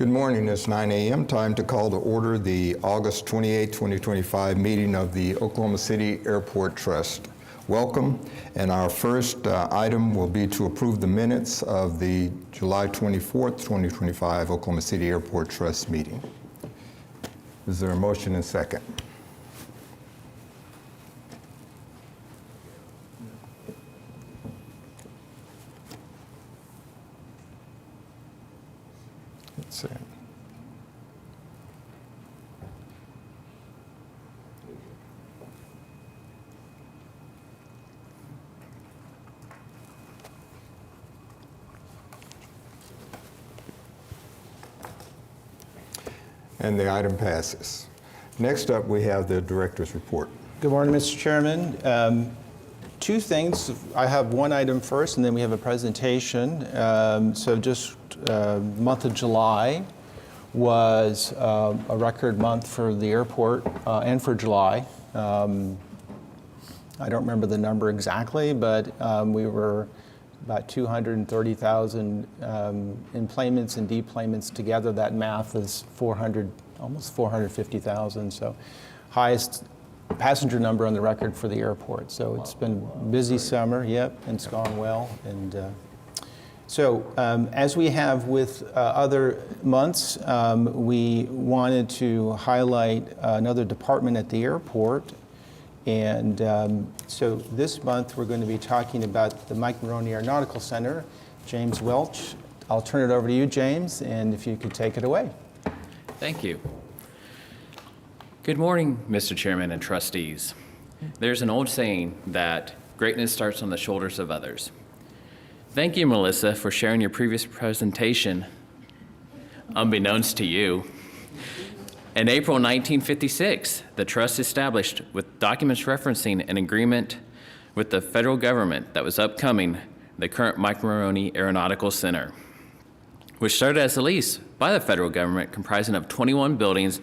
Good morning. It's 9 a.m. Time to call to order the August 28, 2025 meeting of the Oklahoma City Airport Trust. Welcome. And our first item will be to approve the minutes of the July 24th, 2025 Oklahoma City Airport Trust meeting. Is there a motion and second? Let's see. And the item passes. Next up, we have the director's report. Good morning, Mr. Chairman. Two things. I have one item first, and then we have a presentation. So just month of July was a record month for the airport and for July. I don't remember the number exactly, but we were about 230,000 enplanements and deplanements together. That math is almost 450,000. So highest passenger number on the record for the airport. So it's been a busy summer, yep, and it's gone well. And so as we have with other months, we wanted to highlight another department at the airport. And so this month we're going to be talking about the Mike Maroney Aeronautical Center. James Welch, I'll turn it over to you, James, and if you could take it away. Thank you. Good morning, Mr. Chairman and trustees. There's an old saying that greatness starts on the shoulders of others. Thank you, Melissa, for sharing your previous presentation, unbeknownst to you. In April 1956, the trust established with documents referencing an agreement with the federal government that was upcoming the current Mike Maroney Aeronautical Center, which started as a lease by the federal government comprising of 21 buildings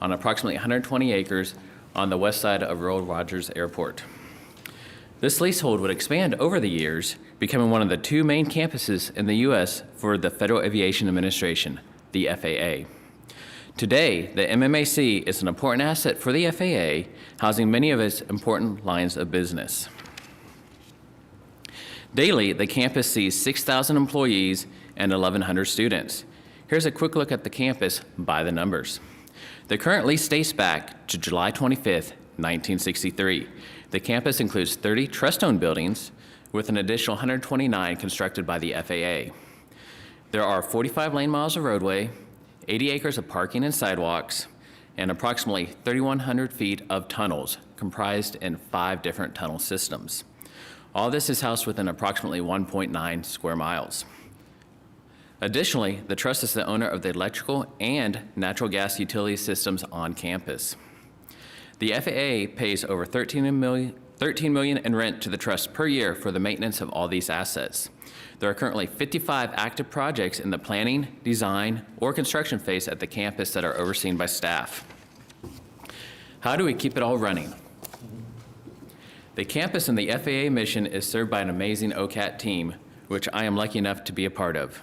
on approximately 120 acres on the west side of Earl Rogers Airport. This leasehold would expand over the years, becoming one of the two main campuses in the U.S. for the Federal Aviation Administration, the FAA. Today, the MMAC is an important asset for the FAA, housing many of its important lines of business. Daily, the campus sees 6,000 employees and 1,100 students. Here's a quick look at the campus by the numbers. The current lease dates back to July 25th, 1963. The campus includes 30 trust-owned buildings with an additional 129 constructed by the FAA. There are 45 lane miles of roadway, 80 acres of parking and sidewalks, and approximately 3,100 feet of tunnels comprised in 5 different tunnel systems. All this is housed within approximately 1.9 square miles. Additionally, the trust is the owner of the electrical and natural gas utility systems on campus. The FAA pays over $13 million in rent to the trust per year for the maintenance of all these assets. There are currently 55 active projects in the planning, design, or construction phase at the campus that are overseen by staff. How do we keep it all running? The campus and the FAA mission is served by an amazing OCAT team, which I am lucky enough to be a part of.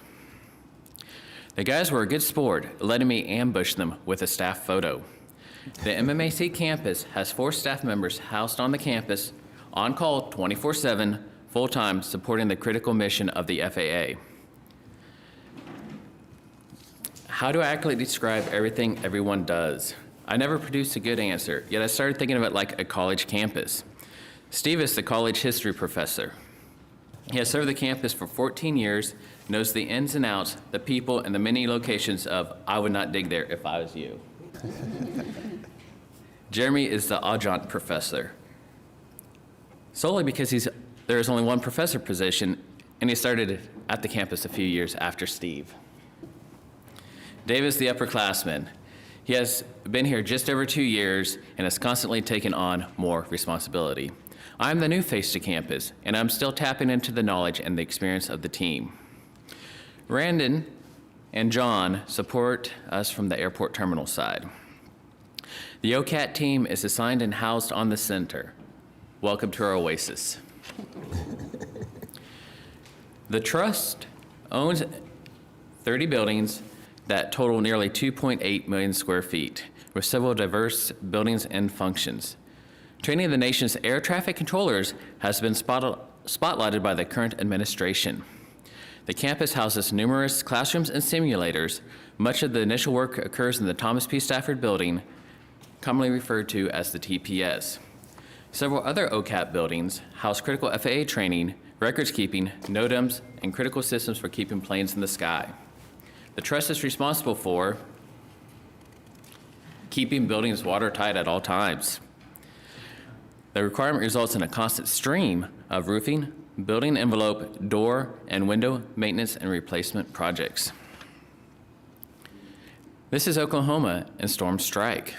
The guys were a good sport, letting me ambush them with a staff photo. The MMAC campus has 4 staff members housed on the campus, on call 24/7, full-time, supporting the critical mission of the FAA. How do I accurately describe everything everyone does? I never produced a good answer, yet I started thinking of it like a college campus. Steve is the college history professor. He has served the campus for 14 years, knows the ins and outs, the people, and the many locations of I would not dig there if I was you. Jeremy is the adjunct professor, solely because there is only one professor position, and he started at the campus a few years after Steve. Dave is the upperclassman. He has been here just over 2 years and has constantly taken on more responsibility. I'm the new face to campus, and I'm still tapping into the knowledge and the experience of the team. Randon and John support us from the airport terminal side. The OCAT team is assigned and housed on the center. Welcome to our oasis. The trust owns 30 buildings, that total nearly 2.8 million square feet, with several diverse buildings and functions. Training of the nation's air traffic controllers has been spotlighted by the current administration. The campus houses numerous classrooms and simulators. Much of the initial work occurs in the Thomas P. Stafford Building, commonly referred to as the TPS. Several other OCAP buildings house critical FAA training, records keeping, NOTAMs, and critical systems for keeping planes in the sky. The trust is responsible for keeping buildings watertight at all times. The requirement results in a constant stream of roofing, building envelope, door, and window maintenance and replacement projects. This is Oklahoma and storm strike.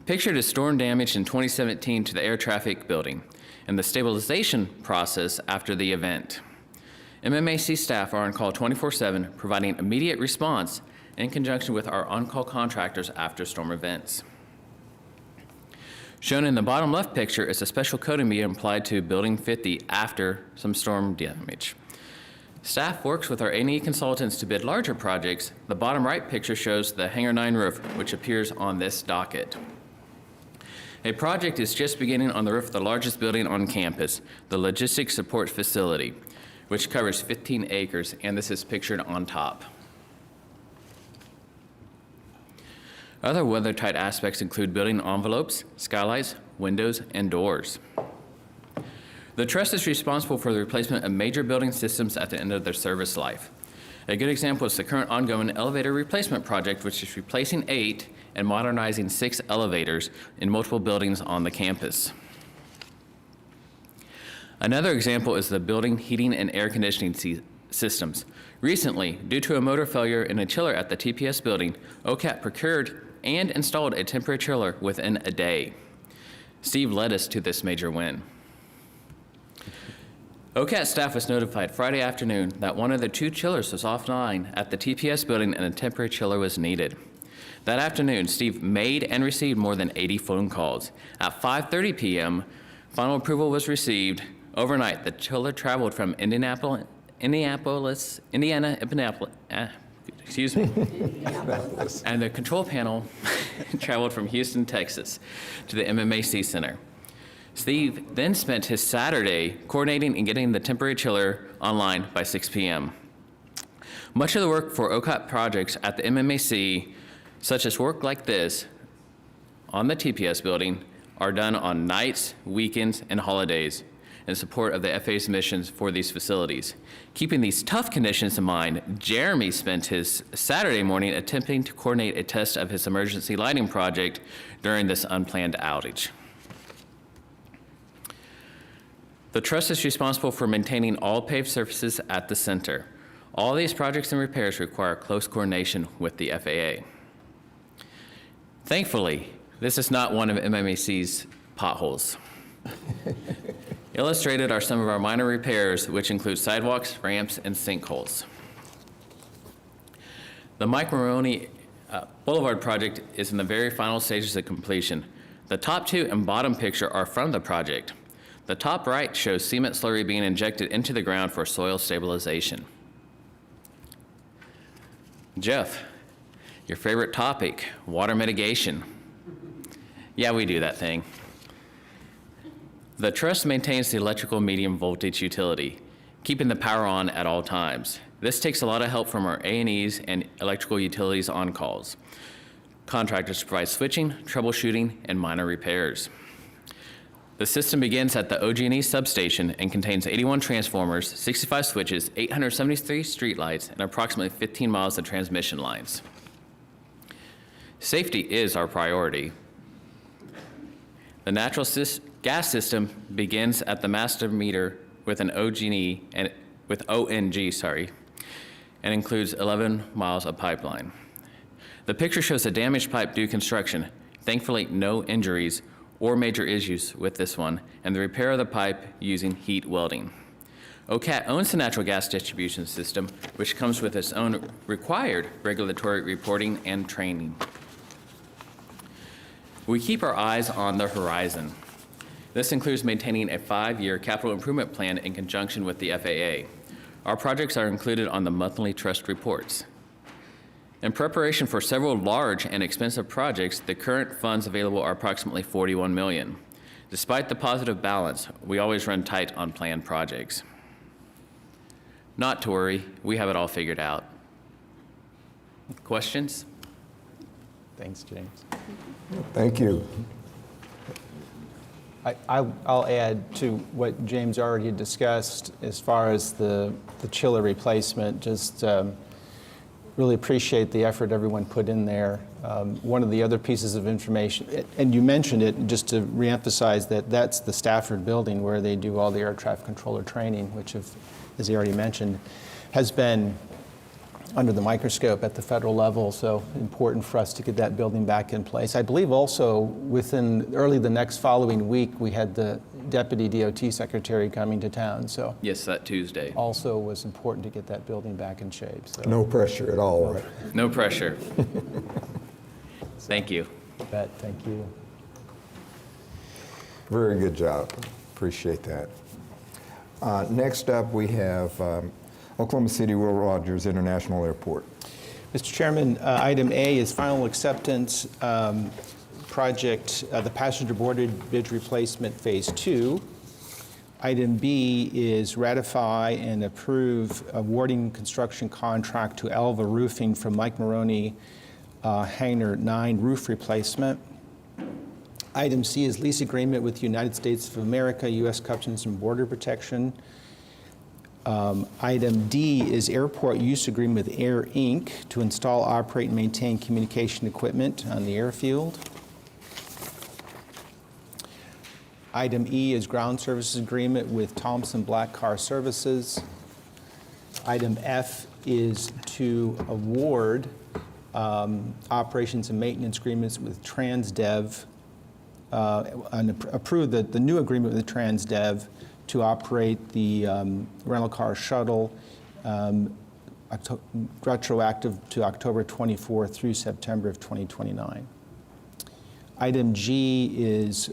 Pictured as storm damage in 2017 to the air traffic building and the stabilization process after the event. MMAC staff are on call 24/7, providing immediate response in conjunction with our on-call contractors after storm events. Shown in the bottom left picture is a special coating being applied to Building 50 after some storm damage. Staff works with our A&E consultants to bid larger projects. The bottom right picture shows the Hangar 9 roof, which appears on this docket. A project is just beginning on the roof of the largest building on campus, the Logistics Support Facility, which covers 15 acres, and this is pictured on top. Other weather-tight aspects include building envelopes, skylights, windows, and doors. The trust is responsible for the replacement of major building systems at the end of their service life. A good example is the current ongoing elevator replacement project, which is replacing 8 and modernizing 6 elevators in multiple buildings on the campus. Another example is the building heating and air conditioning systems. Recently, due to a motor failure in a chiller at the TPS building, OCAP procured and installed a temporary chiller within a day. Steve led us to this major win. OCAT staff was notified Friday afternoon that one of the 2 chillers was offline at the TPS building and a temporary chiller was needed. That afternoon, Steve made and received more than 80 phone calls. At 5:30 p.m., final approval was received. Overnight, the chiller traveled from Indiana, and the control panel traveled from Houston, Texas, to the MMAC Center. Steve then spent his Saturday coordinating and getting the temporary chiller online by 6 p.m. Much of the work for OCAP projects at the MMAC, such as work like this on the TPS building, are done on nights, weekends, and holidays in support of the FAA's missions for these facilities. Keeping these tough conditions in mind, Jeremy spent his Saturday morning attempting to coordinate a test of his emergency lighting project during this unplanned outage. The trust is responsible for maintaining all paved surfaces at the center. All these projects and repairs require close coordination with the FAA. Thankfully, this is not one of MMAC's potholes. Illustrated are some of our minor repairs, which include sidewalks, ramps, and sinkholes. The Mike Maroney Boulevard project is in the very final stages of completion. The top 2 and bottom picture are from the project. The top right shows cement slurry being injected into the ground for soil stabilization. Jeff, your favorite topic, water mitigation. Yeah, we do that thing. The trust maintains the electrical medium voltage utility, keeping the power on at all times. This takes a lot of help from our A&Es and electrical utilities on calls. Contractors provide switching, troubleshooting, and minor repairs. The system begins at the OG&E substation and contains 81 transformers, 65 switches, 873 streetlights, and approximately 15 miles of transmission lines. Safety is our priority. The natural gas system begins at the master meter with an OG&E and with ONG, and includes 11 miles of pipeline. The picture shows a damaged pipe due construction. Thankfully, no injuries or major issues with this one, and the repair of the pipe using heat welding. OCAT owns the natural gas distribution system, which comes with its own required regulatory reporting and training. We keep our eyes on the horizon. This includes maintaining a 5-year capital improvement plan in conjunction with the FAA. Our projects are included on the monthly trust reports. In preparation for several large and expensive projects, the current funds available are approximately $41 million. Despite the positive balance, we always run tight on planned projects. Not to worry, we have it all figured out. Questions? Thanks, James. Thank you. I'll add to what James already discussed as far as the chiller replacement. Just really appreciate the effort everyone put in there. One of the other pieces of information, and you mentioned it, just to reemphasize that that's the Stafford building where they do all the air traffic controller training, which, as he already mentioned, has been under the microscope at the federal level, so important for us to get that building back in place. I believe also within early the next following week, we had the Deputy DOT Secretary coming to town, so Yes, that Tuesday. also was important to get that building back in shape. So, No pressure at all, right? No pressure. Thank you. Bet, thank you. Very good job. Appreciate that. Next up, we have Oklahoma City Will Rogers International Airport. Mr. Chairman, item A is final acceptance project, the passenger boarded bridge replacement phase 2. Item B is ratify and approve awarding construction contract to Alva Roofing for Mike Maroney Hangar 9 roof replacement. Item C is lease agreement with United States of America, U.S. Customs and Border Protection. Item D is airport use agreement with Air Inc. to install, operate, and maintain communication equipment on the airfield. Item E is ground services agreement with Thompson Black Car Services. Item F is to award operations and maintenance agreements with Transdev, and approve the new agreement with Transdev to operate the rental car shuttle retroactive to October 24 through September of 2029. Item G is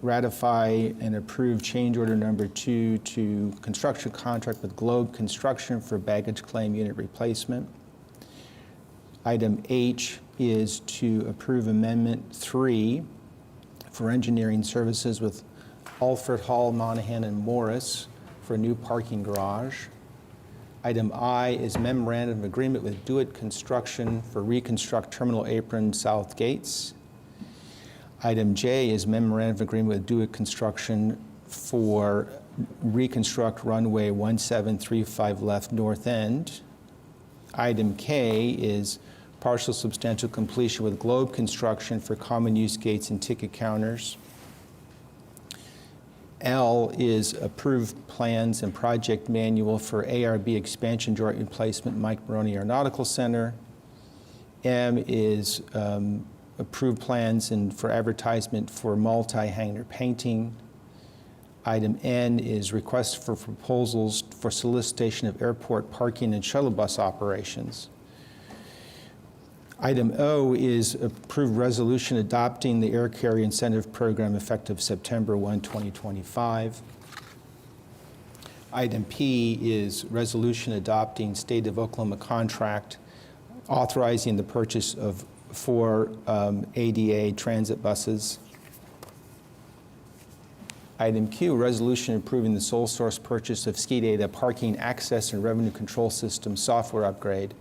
ratify and approve change order number 2 to construction contract with Globe Construction for baggage claim unit replacement. Item H is to approve amendment 3 for engineering services with Alfred Hall, Monahan, and Morris for a new parking garage. Item I is memorandum of agreement with Do-It Construction for reconstruct terminal apron south gates. Item J is memorandum of agreement with Do-It Construction for reconstruct runway 1735 left north end. Item K is partial substantial completion with Globe Construction for common use gates and ticket counters. L is approved plans and project manual for ARB expansion joint replacement Mike Maroney Aeronautical Center. M is approved plans and for advertisement for multi-hangar painting. Item N is request for proposals for solicitation of airport parking and shuttle bus operations. Item O is approved resolution adopting the Air Carrier Incentive Program effective September 1, 2025. Item P is resolution adopting State of Oklahoma contract authorizing the purchase of 4 ADA transit buses. Item Q, resolution approving the sole source purchase of SKIDATA parking access and revenue control system software upgrade.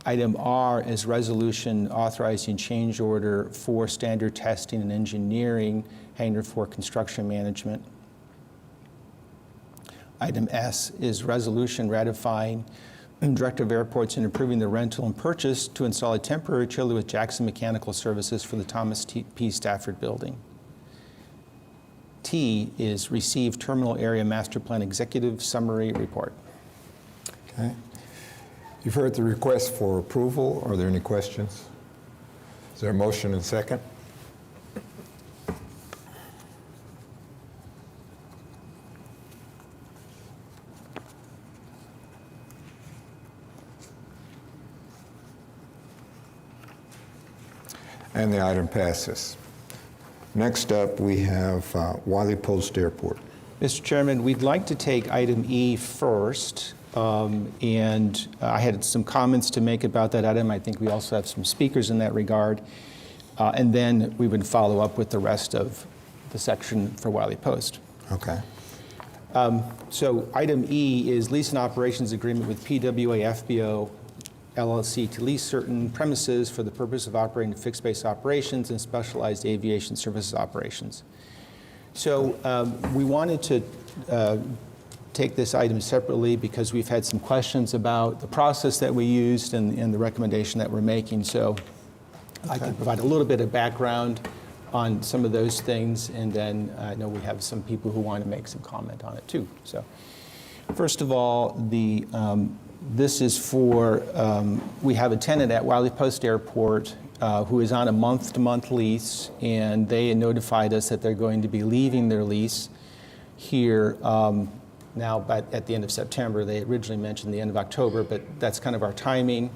Item R is resolution authorizing change order for standard testing and engineering, Hangar 4 construction management. Item S is resolution ratifying Director of Airports and approving the rental and purchase to install a temporary chiller with Jackson Mechanical Services for the Thomas P. Stafford building. T is receive terminal area master plan executive summary report. Okay. You've heard the request for approval. Are there any questions? Is there a motion and second? And the item passes. Next up, we have Wiley Post Airport. Mr. Chairman, we'd like to take item E first. And I had some comments to make about that item. I think we also have some speakers in that regard. And then we would follow up with the rest of the section for Wiley Post. Okay. So item E is lease and operations agreement with PWA FBO LLC to lease certain premises for the purpose of operating fixed base operations and specialized aviation services operations. So we wanted to take this item separately because we've had some questions about the process that we used and the recommendation that we're making. So I can provide a little bit of background on some of those things, and then I know we have some people who want to make some comment on it too. So first of all, this is for, we have a tenant at Wiley Post Airport who is on a month-to-month lease, and they notified us that they're going to be leaving their lease here now at the end of September. They originally mentioned the end of October, but that's kind of our timing.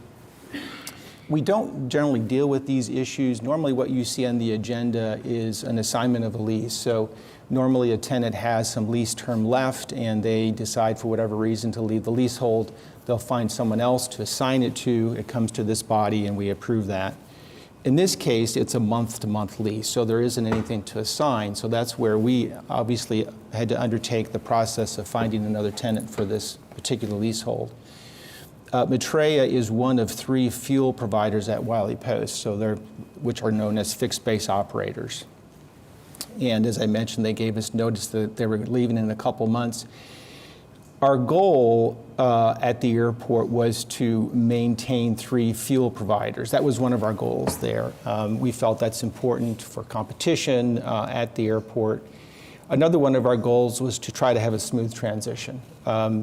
We don't generally deal with these issues. Normally what you see on the agenda is an assignment of a lease. So normally a tenant has some lease term left and they decide for whatever reason to leave the leasehold. They'll find someone else to assign it to. It comes to this body and we approve that. In this case, it's a month-to-month lease, so there isn't anything to assign. So that's where we obviously had to undertake the process of finding another tenant for this particular leasehold. Metrea is one of 3 fuel providers at Wiley Post, which are known as fixed base operators. And as I mentioned, they gave us notice that they were leaving in a couple months. Our goal at the airport was to maintain 3 fuel providers. That was one of our goals there. We felt that's important for competition at the airport. Another one of our goals was to try to have a smooth transition.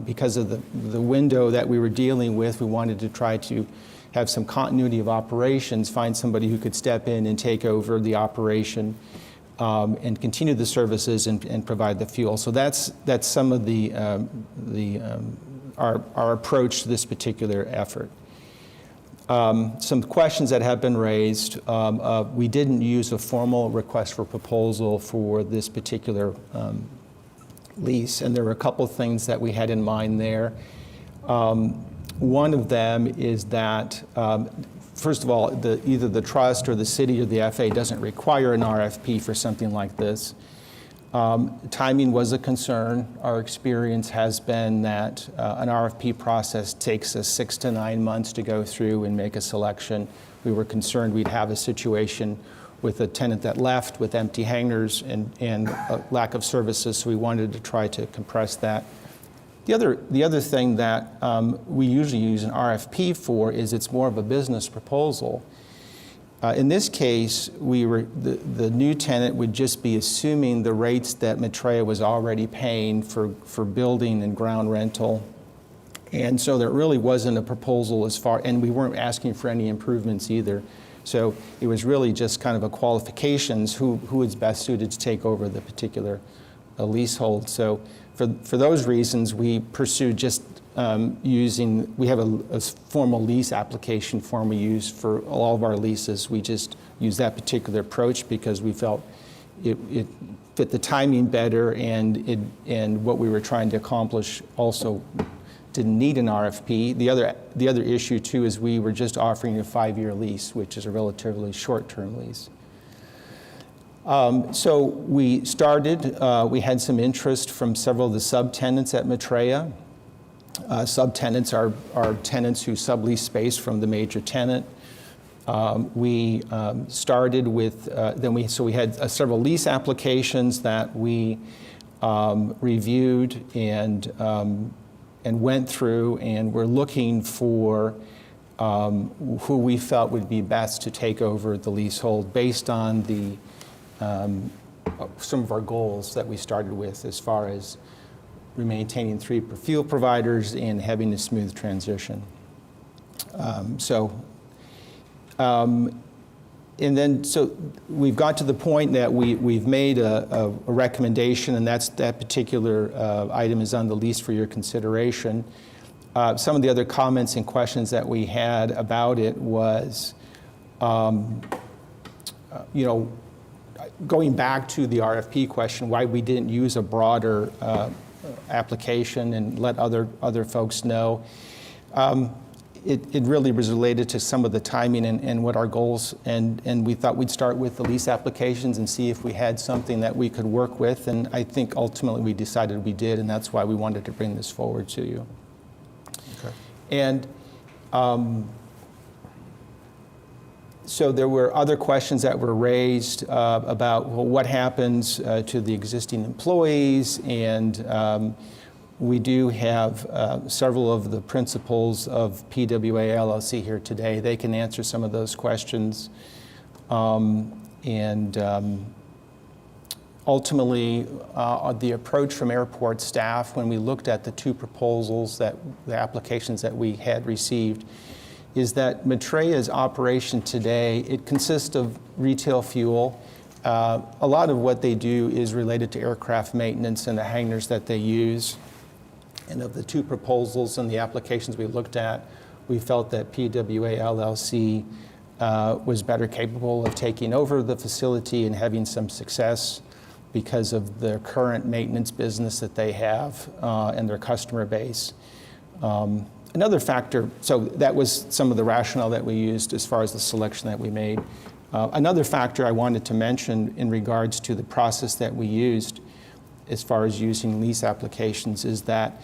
Because of the window that we were dealing with, we wanted to try to have some continuity of operations, find somebody who could step in and take over the operation and continue the services and provide the fuel. So that's some of our approach to this particular effort. Some questions that have been raised. We didn't use a formal request for proposal for this particular lease, and there were a couple of things that we had in mind there. One of them is that, first of all, either the trust or the city or the FAA doesn't require an RFP for something like this. Timing was a concern. Our experience has been that an RFP process takes us 6 to 9 months to go through and make a selection. We were concerned we'd have a situation with a tenant that left with empty hangars and a lack of services, so we wanted to try to compress that. The other thing that we usually use an RFP for is it's more of a business proposal. In this case, the new tenant would just be assuming the rates that Metrea was already paying for building and ground rental. And so there really wasn't a proposal and we weren't asking for any improvements either. So it was really just kind of a qualifications, who is best suited to take over the particular leasehold. So for those reasons, we pursued just we have a formal lease application form we use for all of our leases. We just use that particular approach because we felt it fit the timing better and what we were trying to accomplish also didn't need an RFP. The other issue too is we were just offering a 5-year lease, which is a relatively short-term lease. So we started, we had some interest from several of the subtenants at Metrea. Subtenants are tenants who sublease space from the major tenant. We started with, so we had several lease applications that we reviewed and went through, and we're looking for who we felt would be best to take over the leasehold based on some of our goals that we started with as far as maintaining 3 fuel providers and having a smooth transition. And then, so we've got to the point that we've made a recommendation, and that particular item is on the lease for your consideration. Some of the other comments and questions that we had about it was, going back to the RFP question, why we didn't use a broader application and let other folks know. It really was related to some of the timing and what our goals, and we thought we'd start with the lease applications and see if we had something that we could work with, and I think ultimately we decided we did, and that's why we wanted to bring this forward to you. Okay. And so there were other questions that were raised about, well, what happens to the existing employees, and we do have several of the principals of PWA LLC here today. They can answer some of those questions. Ultimately, the approach from airport staff when we looked at the two proposals, the applications that we had received, is that Metrea's operation today, it consists of retail fuel. A lot of what they do is related to aircraft maintenance and the hangars that they use. And of the two proposals and the applications we looked at, we felt that PWA LLC was better capable of taking over the facility and having some success because of the current maintenance business that they have and their customer base. Another factor, so that was some of the rationale that we used as far as the selection that we made. Another factor I wanted to mention in regards to the process that we used as far as using lease applications is that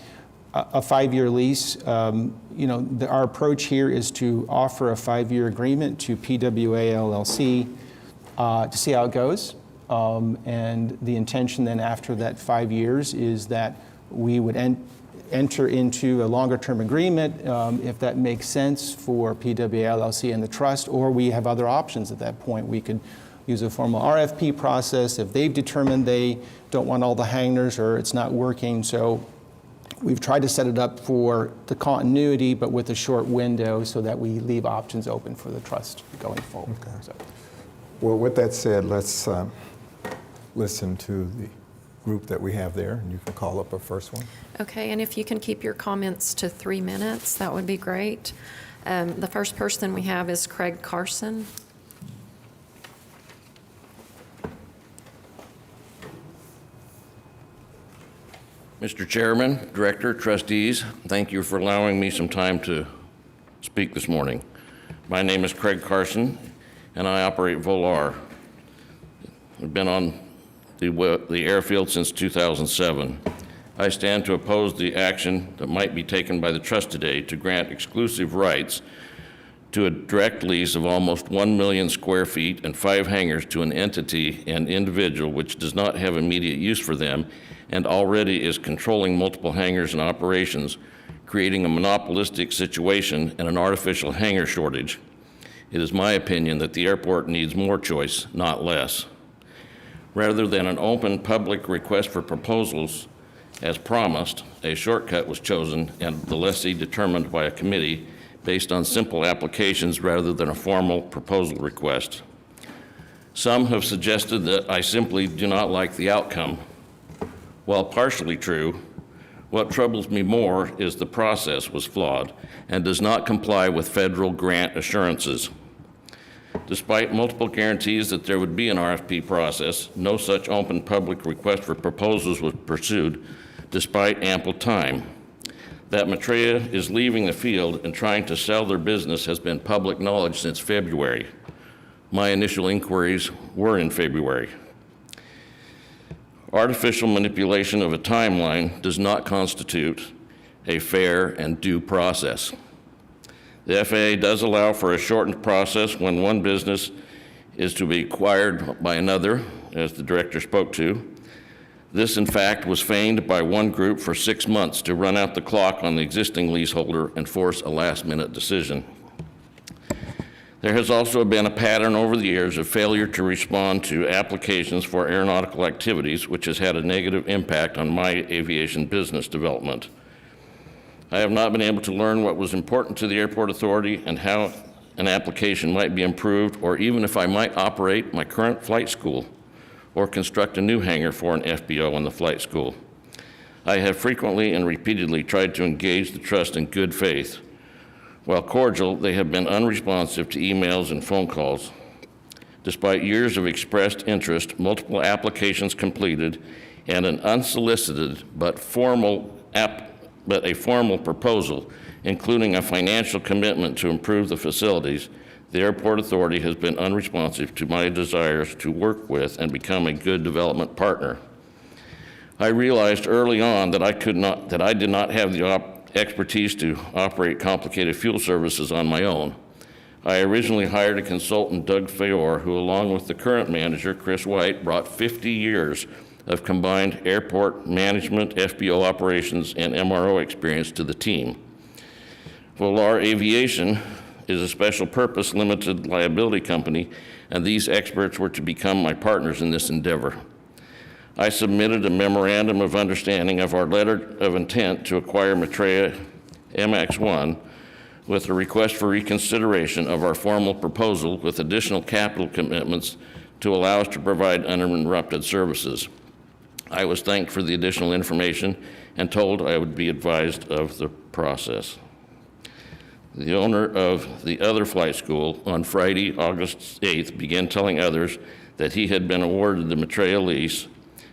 a 5-year lease, our approach here is to offer a 5-year agreement to PWA LLC to see how it goes. And the intention then after that 5 years is that we would enter into a longer-term agreement if that makes sense for PWA LLC and the trust, or we have other options at that point. We could use a formal RFP process if they've determined they don't want all the hangars or it's not working. So we've tried to set it up for the continuity, but with a short window so that we leave options open for the trust going forward. Okay. So. Well, with that said, let's listen to the group that we have there, and you can call up a first one. Okay, and if you can keep your comments to 3 minutes, that would be great. The first person we have is Craig Carson. Mr. Chairman, Director, Trustees, thank you for allowing me some time to speak this morning. My name is Craig Carson, and I operate Volar. I've been on the airfield since 2007. I stand to oppose the action that might be taken by the trust today to grant exclusive rights to a direct lease of almost 1 million square feet and 5 hangars to an entity and individual which does not have immediate use for them and already is controlling multiple hangars and operations, creating a monopolistic situation and an artificial hangar shortage. It is my opinion that the airport needs more choice, not less. Rather than an open public request for proposals, as promised, a shortcut was chosen and the lessee determined by a committee based on simple applications rather than a formal proposal request. Some have suggested that I simply do not like the outcome. While partially true, what troubles me more is the process was flawed and does not comply with federal grant assurances. Despite multiple guarantees that there would be an RFP process, no such open public request for proposals was pursued despite ample time. That Metrea is leaving the field and trying to sell their business has been public knowledge since February. My initial inquiries were in February. Artificial manipulation of a timeline does not constitute a fair and due process. The FAA does allow for a shortened process when one business is to be acquired by another, as the director spoke to. This, in fact, was feigned by one group for 6 months to run out the clock on the existing leaseholder and force a last-minute decision. There has also been a pattern over the years of failure to respond to applications for aeronautical activities, which has had a negative impact on my aviation business development. I have not been able to learn what was important to the airport authority and how an application might be improved, or even if I might operate my current flight school or construct a new hangar for an FBO on the flight school. I have frequently and repeatedly tried to engage the trust in good faith. While cordial, they have been unresponsive to emails and phone calls. Despite years of expressed interest, multiple applications completed, and an unsolicited but a formal proposal, including a financial commitment to improve the facilities, the Airport Authority has been unresponsive to my desires to work with and become a good development partner. I realized early on that I did not have the expertise to operate complicated fuel services on my own. I originally hired a consultant, Doug Fayor, who, along with the current manager, Chris White, brought 50 years of combined airport management, FBO operations, and MRO experience to the team. Volar Aviation is a special purpose limited liability company, and these experts were to become my partners in this endeavor. I submitted a memorandum of understanding of our letter of intent to acquire Metrea MX1 with a request for reconsideration of our formal proposal with additional capital commitments to allow us to provide uninterrupted services. I was thanked for the additional information and told I would be advised of the process. The owner of the other flight school on Friday, August 8th, began telling others that he had been awarded the Metrea lease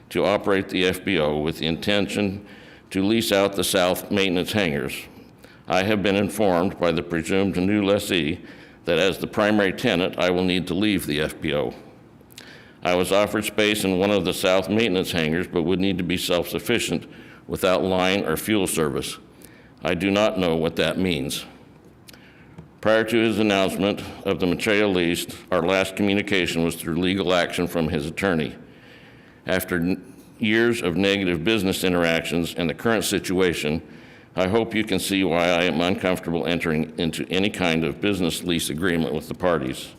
to operate the FBO with the intention to lease out the south maintenance hangars. I have been informed by the presumed new lessee that as the primary tenant, I will need to leave the FBO. I was offered space in one of the south maintenance hangars, but would need to be self-sufficient without line or fuel service. I do not know what that means. Prior to his announcement of the Metrea lease, our last communication was through legal action from his attorney. After years of negative business interactions and the current situation, I hope you can see why I am uncomfortable entering into any kind of business lease agreement with the parties.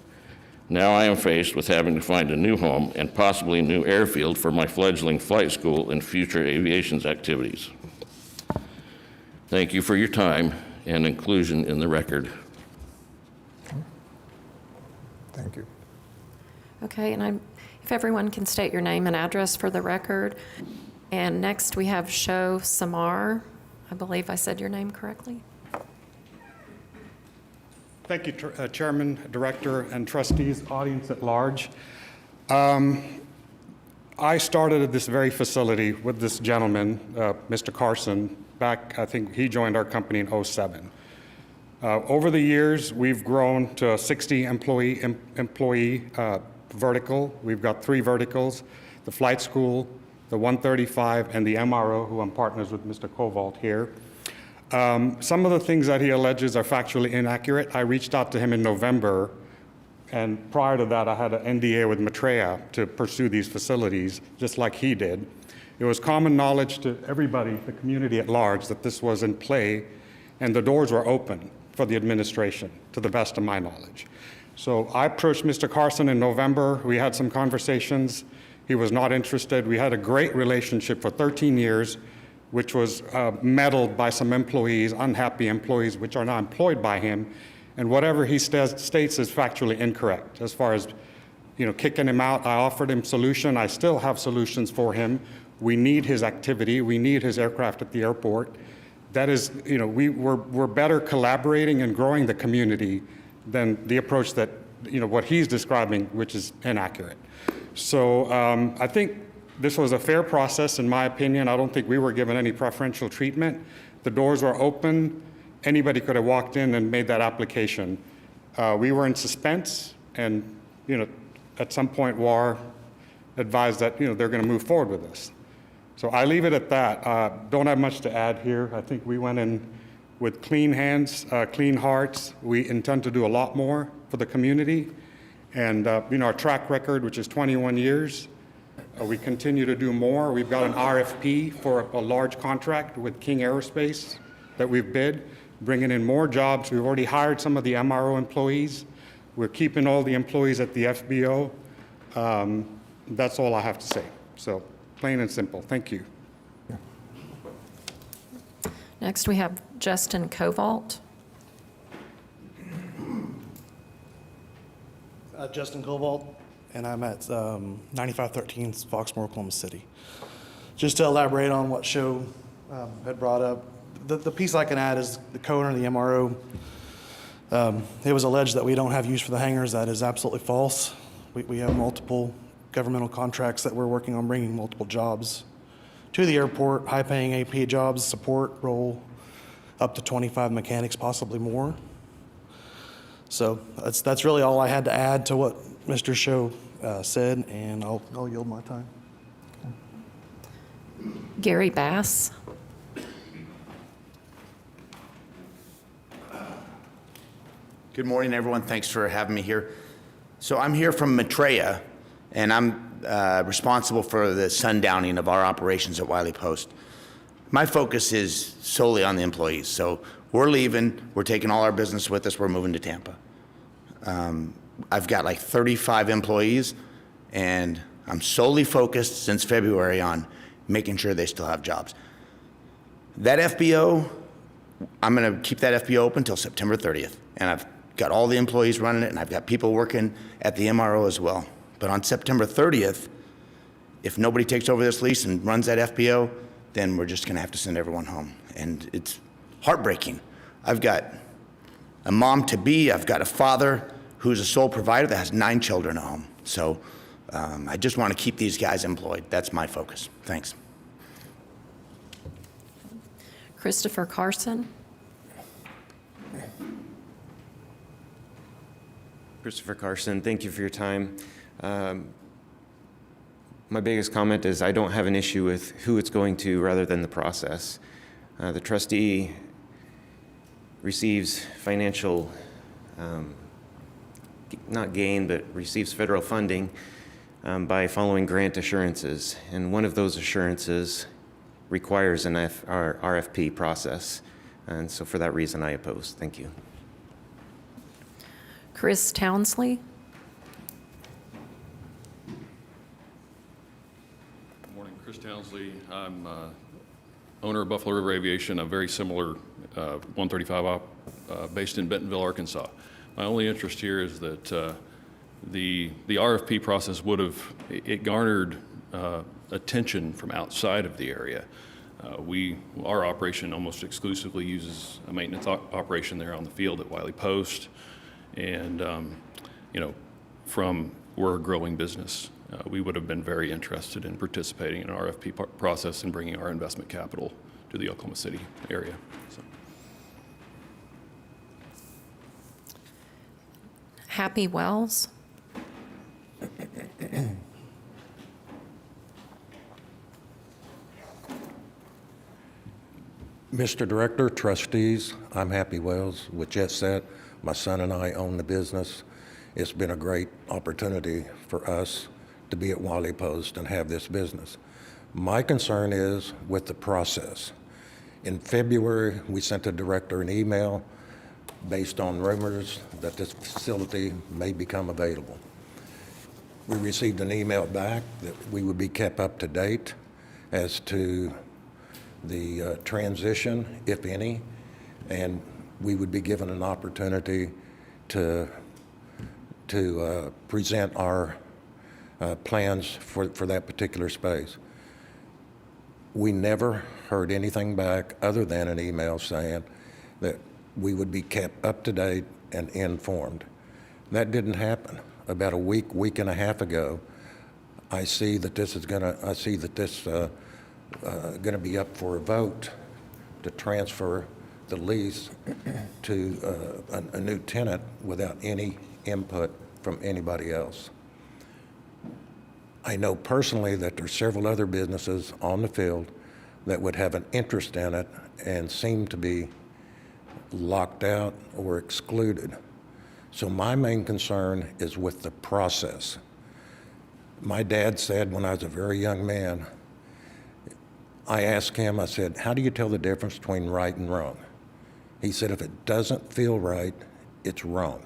Now I am faced with having to find a new home and possibly a new airfield for my fledgling flight school and future aviation activities. Thank you for your time and inclusion in the record. Thank you. Okay, and if everyone can state your name and address for the record. And next, we have Sho Samar. I believe I said your name correctly. Thank you, Chairman, Director, and trustees, audience at large. I started at this very facility with this gentleman, Mr. Carson, back, I think he joined our company in '07. Over the years, we've grown to a 60 employee vertical. We've got 3 verticals, the flight school, the 135, and the MRO, who I'm partners with Mr. Kovalt here. Some of the things that he alleges are factually inaccurate. I reached out to him in November, and prior to that, I had an NDA with Metrea to pursue these facilities, just like he did. It was common knowledge to everybody, the community at large, that this was in play, and the doors were open for the administration, to the best of my knowledge. So I approached Mr. Carson in November. We had some conversations. He was not interested. We had a great relationship for 13 years, which was meddled by some employees, unhappy employees, which are now employed by him. And whatever he states is factually incorrect. As far as, kicking him out, I offered him solution. I still have solutions for him. We need his activity. We need his aircraft at the airport. That is, we're better collaborating and growing the community than the approach that, what he's describing, which is inaccurate. So I think this was a fair process, in my opinion. I don't think we were given any preferential treatment. The doors were open. Anybody could have walked in and made that application. We were in suspense, and at some point, WAR advised that they're going to move forward with this. So I leave it at that. Don't have much to add here. I think we went in with clean hands, clean hearts. We intend to do a lot more for the community. And our track record, which is 21 years, we continue to do more. We've got an RFP for a large contract with King Aerospace that we've bid, bringing in more jobs. We've already hired some of the MRO employees. We're keeping all the employees at the FBO. That's all I have to say. So plain and simple. Thank you. Next, we have Justin Kovalt. Justin Kovalt, and I'm at 9513 Foxmore, Oklahoma City. Just to elaborate on what Sho had brought up, the piece I can add is the co-owner of the MRO. It was alleged that we don't have use for the hangars. That is absolutely false. We have multiple governmental contracts that we're working on bringing multiple jobs to the airport, high-paying AP jobs, support role, up to 25 mechanics, possibly more. So that's really all I had to add to what Mr. Show said, and I'll yield my time. Gary Bass. Good morning, everyone. Thanks for having me here. So I'm here from Maitreya, and I'm responsible for the sundowning of our operations at Wiley Post. My focus is solely on the employees. So we're leaving, we're taking all our business with us, we're moving to Tampa. I've got like 35 employees, and I'm solely focused since February on making sure they still have jobs. That FBO, I'm going to keep that FBO open until September 30th, and I've got all the employees running it, and I've got people working at the MRO as well. But on September 30th, if nobody takes over this lease and runs that FBO, then we're just going to have to send everyone home. And it's heartbreaking. I've got a mom-to-be, I've got a father who's a sole provider that has 9 children at home. So I just want to keep these guys employed. That's my focus. Thanks. Christopher Carson. Christopher Carson, thank you for your time. My biggest comment is I don't have an issue with who it's going to rather than the process. The trustee receives financial, not gain, but receives federal funding by following grant assurances. And one of those assurances requires an RFP process. And so for that reason, I oppose. Thank you. Chris Townsley. Good morning, Chris Townsley. I'm owner of Buffalo River Aviation, a very similar 135 op based in Bentonville, Arkansas. My only interest here is that the RFP process it garnered attention from outside of the area. Our operation almost exclusively uses a maintenance operation there on the field at Wiley Post. And, we're a growing business. We would have been very interested in participating in an RFP process and bringing our investment capital to the Oklahoma City area. So. Happy Wells. Mr. Director, trustees, I'm Happy Wells with JetSet. My son and I own the business. It's been a great opportunity for us to be at Wiley Post and have this business. My concern is with the process. In February, we sent the director an email based on rumors that this facility may become available. We received an email back that we would be kept up to date as to the transition, if any, and we would be given an opportunity to present our plans for that particular space. We never heard anything back other than an email saying that we would be kept up to date and informed. That didn't happen. About a week and a half ago, I see that this gonna be up for a vote to transfer the lease to a new tenant without any input from anybody else. I know personally that there's several other businesses on the field that would have an interest in it and seem to be locked out or excluded. So my main concern is with the process. My dad said when I was a very young man, I asked him, I said, how do you tell the difference between right and wrong? He said, if it doesn't feel right, it's wrong.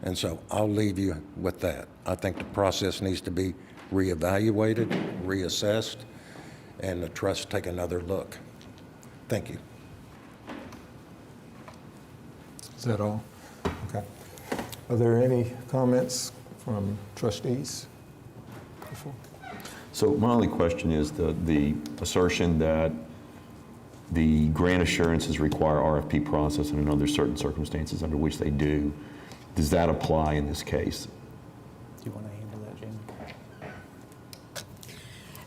And so I'll leave you with that. I think the process needs to be reevaluated, reassessed, and the trust take another look. Thank you. Is that all? Okay. Are there any comments from trustees? Before? So my only question is the assertion that the grant assurances require RFP process, and I know there's certain circumstances under which they do. Does that apply in this case? Do you want to handle that, Jamie?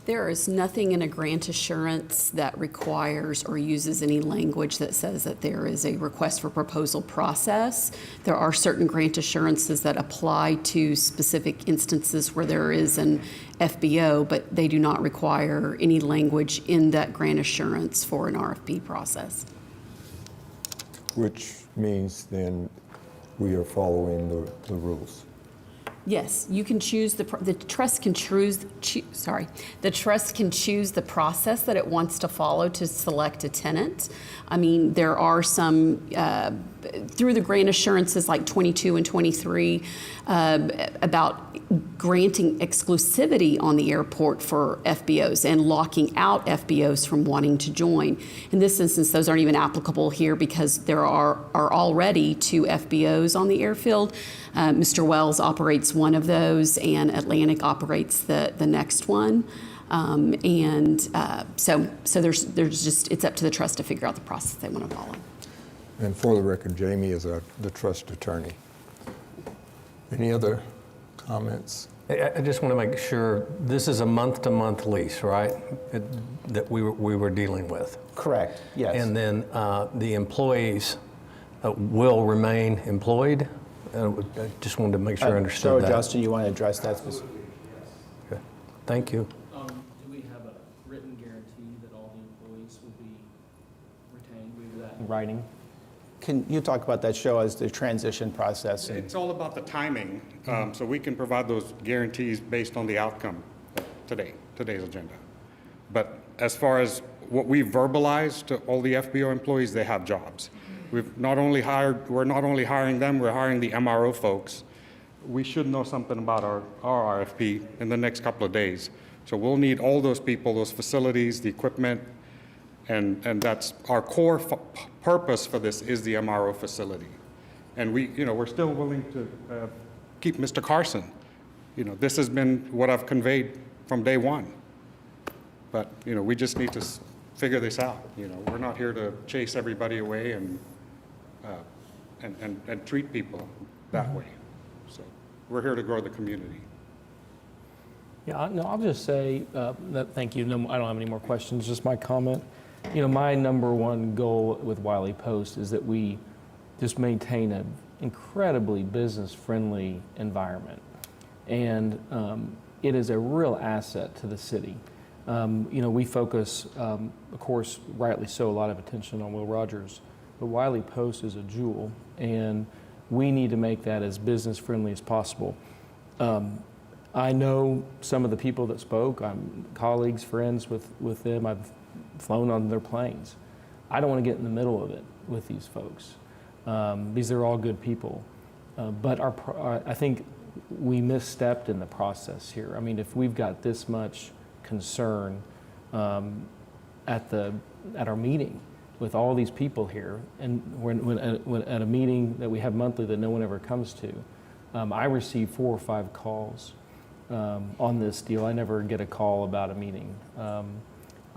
There is nothing in a grant assurance that requires or uses any language that says that there is a request for proposal process. There are certain grant assurances that apply to specific instances where there is an FBO, but they do not require any language in that grant assurance for an RFP process. Which means then we are following the rules. Yes, you can choose the trust can the trust can choose the process that it wants to follow to select a tenant. I mean, there are some through the grant assurances like 22 and 23 about granting exclusivity on the airport for FBOs and locking out FBOs from wanting to join. In this instance, those aren't even applicable here because there are already 2 FBOs on the airfield. Mr. Wells operates one of those, and Atlantic operates the next one. So there's just, it's up to the trust to figure out the process they want to follow. And for the record, Jamie is the trust attorney. Any other comments? I just want to make sure, this is a month-to-month lease, right? That we were dealing with. Correct, yes. And then the employees will remain employed? I just wanted to make sure I understood that. So, Justin, you want to address that specifically? Okay. Thank you. Do we have a written guarantee that all the employees will be retained? We do that in writing? Can you talk about that, show us the transition process? It's all about the timing, so we can provide those guarantees based on the outcome of today's agenda. But as far as what we verbalized to all the FBO employees, they have jobs. We're not only hiring them, we're hiring the MRO folks. We should know something about our RFP in the next couple of days. So we'll need all those people, those facilities, the equipment, and that's our core purpose for this is the MRO facility. And we're still willing to keep Mr. Carson. This has been what I've conveyed from day one. But, we just need to figure this out. We're not here to chase everybody away and treat people that way. So we're here to grow the community. Yeah, no, I'll just say that thank you. No, I don't have any more questions, just my comment. My number one goal with Wiley Post is that we just maintain an incredibly business-friendly environment. And it is a real asset to the city. We focus, of course, rightly so, a lot of attention on Will Rogers, but Wiley Post is a jewel, and we need to make that as business-friendly as possible. I know some of the people that spoke. I'm colleagues, friends with them. I've flown on their planes. I don't want to get in the middle of it with these folks. These are all good people. But I think we misstepped in the process here. I mean, if we've got this much concern at our meeting with all these people here, and when at a meeting that we have monthly that no one ever comes to, I receive 4 or 5 calls on this deal. I never get a call about a meeting.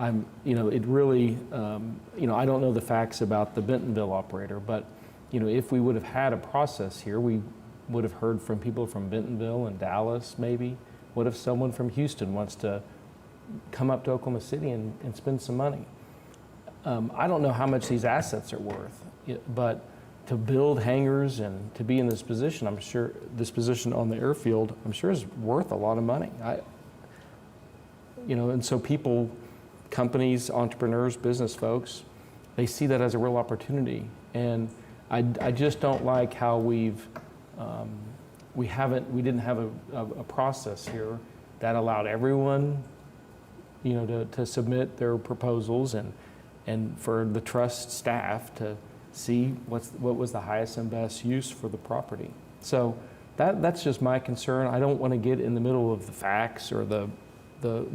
It really, I don't know the facts about the Bentonville operator, but, if we would have had a process here, we would have heard from people from Bentonville and Dallas, maybe. What if someone from Houston wants to come up to Oklahoma City and spend some money? I don't know how much these assets are worth, but to build hangars and to be in this position, I'm sure this position on the airfield, I'm sure is worth a lot of money. And so people, companies, entrepreneurs, business folks, they see that as a real opportunity. And I just don't like how we didn't have a process here that allowed everyone, to submit their proposals and for the trust staff to see what was the highest and best use for the property. So that's just my concern. I don't want to get in the middle of the facts or the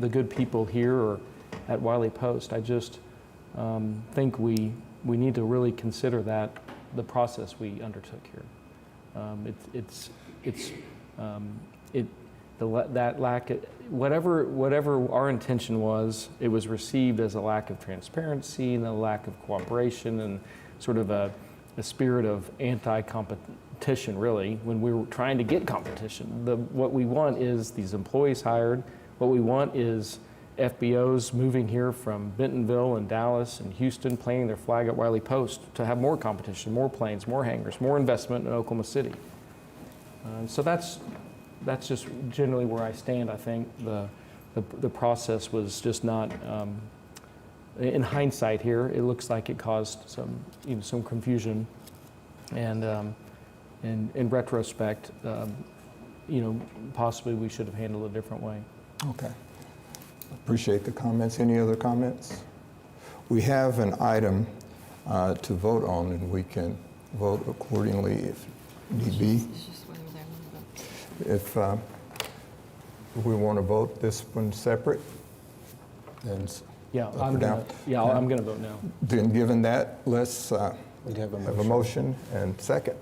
good people here or at Wiley Post. I just think we need to really consider the process we undertook here. That lack of, whatever our intention was, it was received as a lack of transparency and a lack of cooperation and sort of a spirit of anti-competition, really, when we were trying to get competition. What we want is these employees hired. What we want is FBOs moving here from Bentonville and Dallas and Houston, planting their flag at Wiley Post to have more competition, more planes, more hangars, more investment in Oklahoma City. So that's just generally where I stand. I think the process was just not, in hindsight here, it looks like it caused some confusion, and in retrospect, possibly we should have handled it a different way. Okay. Appreciate the comments. Any other comments? We have an item to vote on, and we can vote accordingly if need be. If we want to vote this one separate, then Yeah, up or I'm down. going to vote no. Then given that, let's have a motion and second.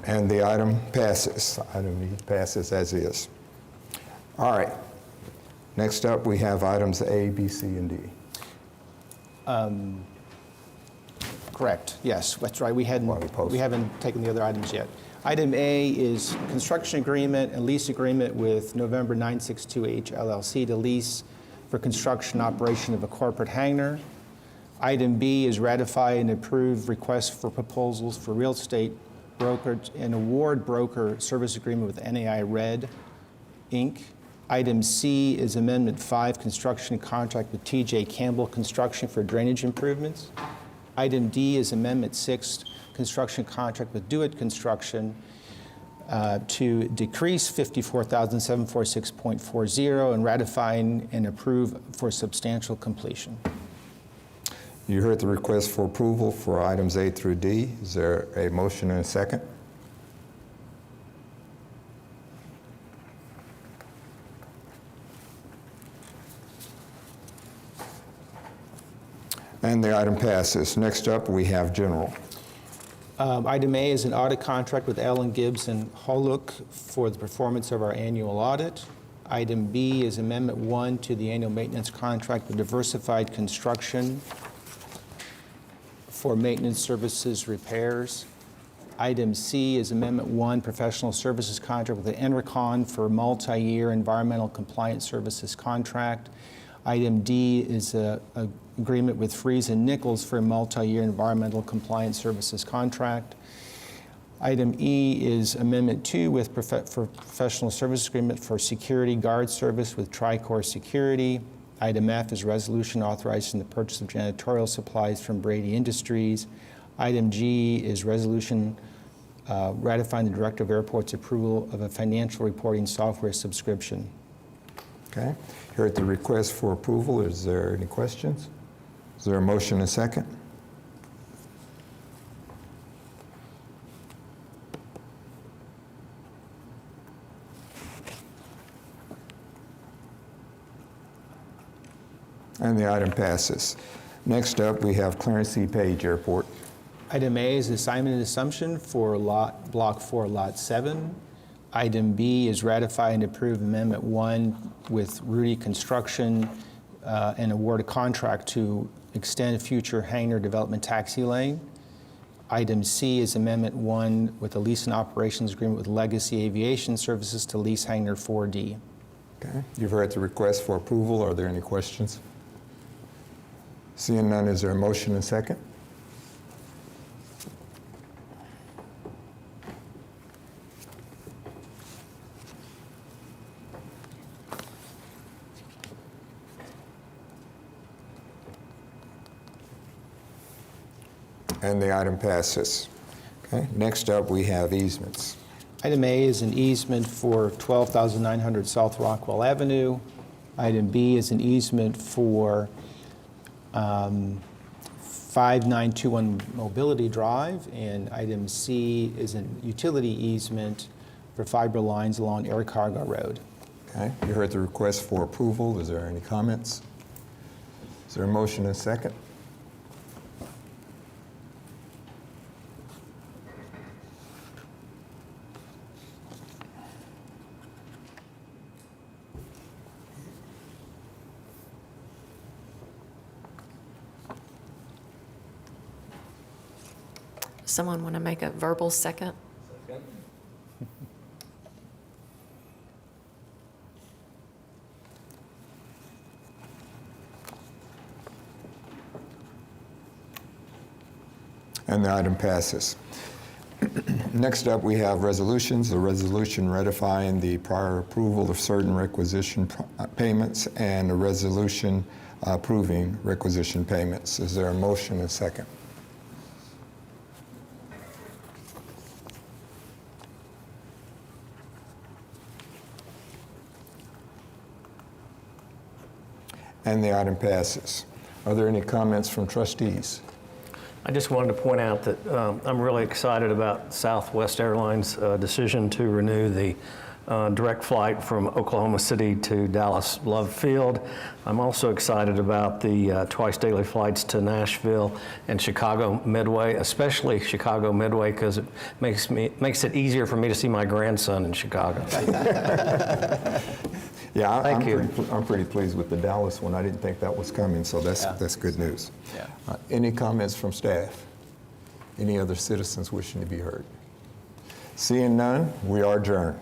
And the item passes. Item E passes as is. All right. Next up, we have items A, B, C, and D. Correct, yes, that's right. We Wiley Post. haven't taken the other items yet. Item A is construction agreement and lease agreement with November 962H LLC to lease for construction operation of a corporate hangar. Item B is ratify and approve requests for proposals for real estate broker and award broker service agreement with NAI Red, Inc. Item C is Amendment 5, construction contract with TJ Campbell Construction for drainage improvements. Item D is Amendment 6, construction contract with Dewitt Construction to decrease 54,746.40 and ratifying and approve for substantial completion. You heard the request for approval for items A through D. Is there a motion and a second? And the item passes. Next up, we have general. Item A is an audit contract with Allen Gibbs and Hollook for the performance of our annual audit. Item B is Amendment 1 to the annual maintenance contract with Diversified Construction for maintenance services repairs. Item C is Amendment 1, professional services contract with the Enricon for multi-year environmental compliance services contract. Item D is an agreement with Freeze and Nichols for a multi-year environmental compliance services contract. Item E is Amendment 2 for professional service agreement for security guard service with Tricor Security. Item F is resolution authorizing the purchase of janitorial supplies from Brady Industries. Item G is resolution ratifying the Director of Airports' approval of a financial reporting software subscription. Okay. Here at the request for approval, is there any questions? Is there a motion and a second? And the item passes. Next up, we have Clarence C. Page Airport. Item A is assignment and assumption for Block 4, Lot 7. Item B is ratify and approve Amendment 1 with Rudy Construction and award a contract to extend future hangar development taxi lane. Item C is Amendment 1 with a lease and operations agreement with Legacy Aviation Services to lease hangar 4D. Okay. You've heard the request for approval. Are there any questions? Seeing none, is there a motion and second? And the item passes. Okay. Next up, we have easements. Item A is an easement for 12,900 South Rockwell Avenue. Item B is an easement for 5921 Mobility Drive. And item C is a utility easement for fiber lines along Air Cargo Road. Okay. You heard the request for approval. Is there any comments? Is there a motion and a second? Someone want to make a verbal second? And the item passes. Next up, we have resolutions. A resolution ratifying the prior approval of certain requisition payments and a resolution approving requisition payments. Is there a motion and second? And the item passes. Are there any comments from trustees? I just wanted to point out that I'm really excited about Southwest Airlines' decision to renew the direct flight from Oklahoma City to Dallas Love Field. I'm also excited about the twice daily flights to Nashville and Chicago Midway, especially Chicago Midway, because it makes it easier for me to see my grandson in Chicago. Yeah, Thank you. I'm pretty pleased with the Dallas one. I didn't think that was coming, so that's good news. Yeah. Any comments from staff? Any other citizens wishing to be heard? Seeing none, we are adjourned.